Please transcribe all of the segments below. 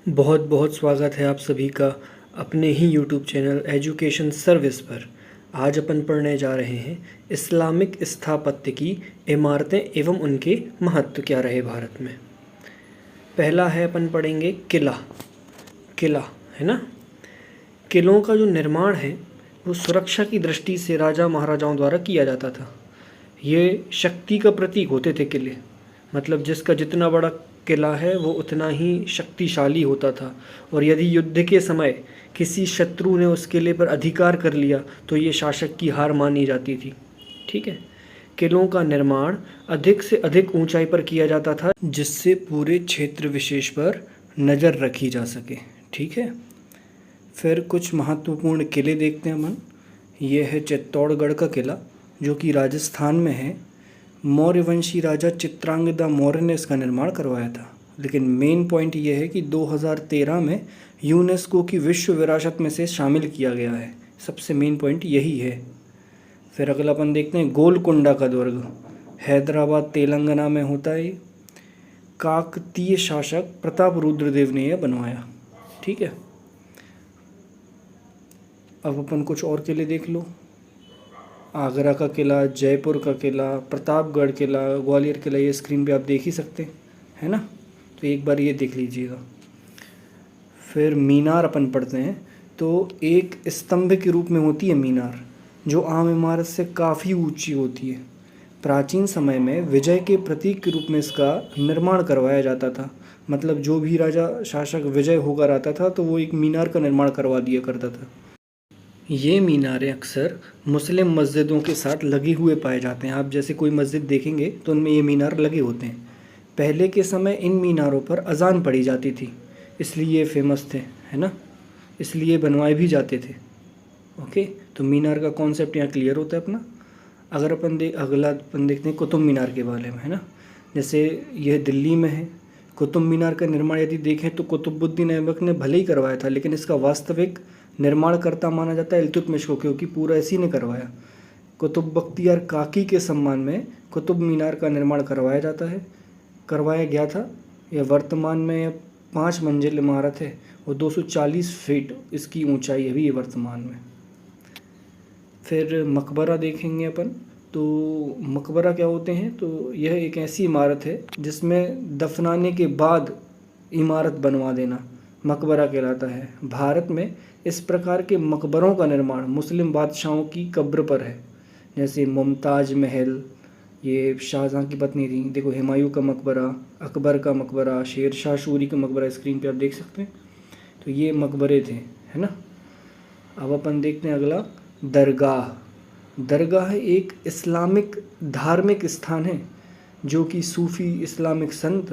बहुत बहुत स्वागत है आप सभी का अपने ही यूट्यूब चैनल एजुकेशन सर्विस पर। आज अपन पढ़ने जा रहे हैं इस्लामिक स्थापत्य की इमारतें एवं उनके महत्व क्या रहे भारत में। पहला है अपन पढ़ेंगे किला। किला है ना। किलों का जो निर्माण है वो सुरक्षा की दृष्टि से राजा महाराजाओं द्वारा किया जाता था। ये शक्ति का प्रतीक होते थे किले, मतलब जिसका जितना बड़ा किला है वो उतना ही शक्तिशाली होता था। और यदि युद्ध के समय किसी शत्रु ने उस किले पर अधिकार कर लिया तो ये शासक की हार मानी जाती थी। ठीक है। किलों का निर्माण अधिक से अधिक ऊंचाई पर किया जाता था जिससे पूरे क्षेत्र विशेष पर नज़र रखी जा सके। ठीक है। फिर कुछ महत्वपूर्ण किले देखते हैं अपन। ये है चित्तौड़गढ़ का किला जो कि राजस्थान में है। मौर्यवंशी राजा चित्रांगदा मौर्य ने इसका निर्माण करवाया था। लेकिन मेन पॉइंट ये है कि 2013 में यूनेस्को की विश्व विरासत में से शामिल किया गया है। सबसे मेन पॉइंट यही है। फिर अगला अपन देखते हैं गोलकुंडा का दुर्ग, हैदराबाद तेलंगाना में होता है। काकतीय शासक प्रताप रुद्रदेव ने यह बनवाया। ठीक है। अब अपन कुछ और किले देख लो। आगरा का किला, जयपुर का किला, प्रतापगढ़ किला, ग्वालियर किला, ये स्क्रीन पे आप देख ही सकते हैं ना। तो एक बार ये देख लीजिएगा। फिर मीनार अपन पढ़ते हैं। तो एक स्तंभ के रूप में होती है मीनार, जो आम इमारत से काफ़ी ऊंची होती है। प्राचीन समय में विजय के प्रतीक के रूप में इसका निर्माण करवाया जाता था। मतलब जो भी राजा शासक विजय होकर आता था तो वो एक मीनार का निर्माण करवा दिया करता था। ये मीनारें अक्सर मुस्लिम मस्जिदों के साथ लगे हुए पाए जाते हैं। आप जैसे कोई मस्जिद देखेंगे तो उनमें ये मीनार लगे होते हैं। पहले के समय इन मीनारों पर अजान पढ़ी जाती थी, इसलिए ये फेमस थे, है ना। इसलिए बनवाए भी जाते थे। ओके, तो मीनार का कॉन्सेप्ट यहाँ क्लियर होता है अपना। अगर अगला अपन देखते हैं कुतुब मीनार के बारे में, है ना। जैसे यह दिल्ली में है। कुतुब मीनार का निर्माण यदि देखें तो कुतुबुद्दीन ऐबक ने भले ही करवाया था, लेकिन इसका वास्तविक निर्माणकर्ता माना जाता है इल्तुतमिश को, क्योंकि पूरा इसी ने करवाया। कुतुब बख्तियार काकी के सम्मान में कुतुब मीनार का निर्माण करवाया गया था। यह वर्तमान में 5 मंजिल इमारत है और 240 फीट इसकी ऊंचाई है भी ये वर्तमान में। फिर मकबरा देखेंगे अपन। तो मकबरा क्या होते हैं, तो यह एक ऐसी इमारत है जिसमें दफनाने के बाद इमारत बनवा देना मकबरा कहलाता है। भारत में इस प्रकार के मकबरों का निर्माण मुस्लिम बादशाहों की कब्र पर है। जैसे मुमताज़ महल, ये शाहजहाँ की पत्नी थी। देखो, हुमायूं का मकबरा, अकबर का मकबरा, शेर शाह सूरी का मकबरा स्क्रीन पे आप देख सकते हैं। तो ये मकबरे थे, है ना। अब अपन देखते हैं अगला दरगाह। दरगाह एक इस्लामिक धार्मिक स्थान है जो कि सूफ़ी इस्लामिक संत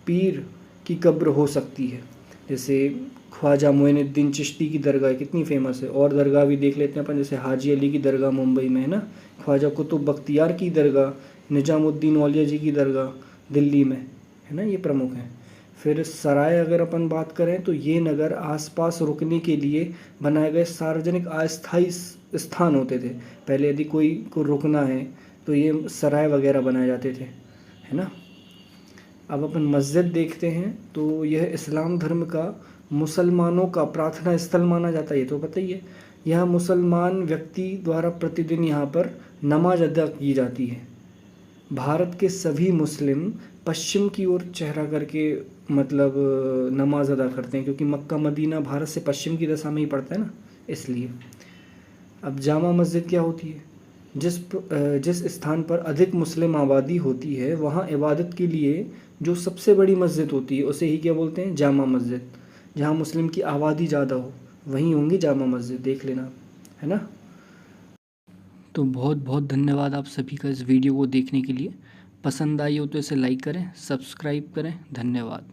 पीर की कब्र हो सकती है। जैसे ख्वाजा मोइनुद्दीन चिश्ती की दरगाह कितनी फेमस है। और दरगाह भी देख लेते हैं अपन, जैसे हाजी अली की दरगाह मुंबई में है ना। ख्वाजा कुतुब बख्तियार की दरगाह, निजामुद्दीन औलिया जी की दरगाह दिल्ली में, है ना। ये प्रमुख हैं। फिर सराय अगर अपन बात करें तो ये नगर आसपास रुकने के लिए बनाए गए सार्वजनिक अस्थायी स्थान होते थे। पहले यदि कोई को रुकना है तो ये सराय वगैरह बनाए जाते थे, है ना। अब अपन मस्जिद देखते हैं। तो यह इस्लाम धर्म का मुसलमानों का प्रार्थना स्थल माना जाता है, ये तो पता ही है। यह मुसलमान व्यक्ति द्वारा प्रतिदिन यहाँ पर नमाज अदा की जाती है। भारत के सभी मुस्लिम पश्चिम की ओर चेहरा करके मतलब नमाज अदा करते हैं, क्योंकि मक्का मदीना भारत से पश्चिम की दिशा में ही पड़ता है ना, इसलिए। अब जामा मस्जिद क्या होती है, जिस स्थान पर अधिक मुस्लिम आबादी होती है वहाँ इबादत के लिए जो सबसे बड़ी मस्जिद होती है उसे ही क्या बोलते हैं, जामा मस्जिद। जहाँ मुस्लिम की आबादी ज़्यादा हो वहीं होंगी जामा मस्जिद, देख लेना, है ना। तो बहुत बहुत धन्यवाद आप सभी का इस वीडियो को देखने के लिए। पसंद आई हो तो इसे लाइक करें, सब्सक्राइब करें। धन्यवाद।